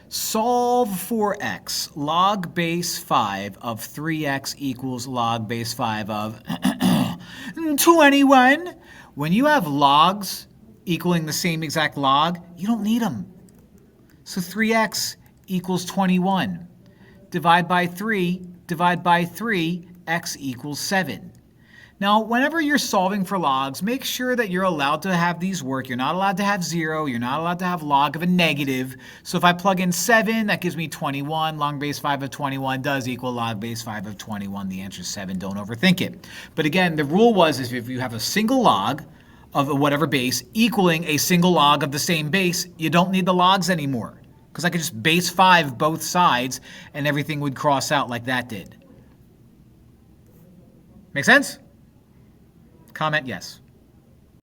Solve for x. Log base 5 of 3x equals log base 5 of 21. When you have logs equaling the same exact log, you don't need them. So 3x equals 21. Divide by 3, x equals 7. Now, whenever you're solving for logs, make sure that you're allowed to have these work. You're not allowed to have 0. You're not allowed to have log of a negative. So if I plug in 7, that gives me 21. Log base 5 of 21 does equal log base 5 of 21. The answer is 7. Don't overthink it. But again, the rule was if you have a single log of whatever base equaling a single log of the same base, you don't need the logs anymore. Because I could just base 5 both sides and everything would cross out like that did. Make sense? Comment yes.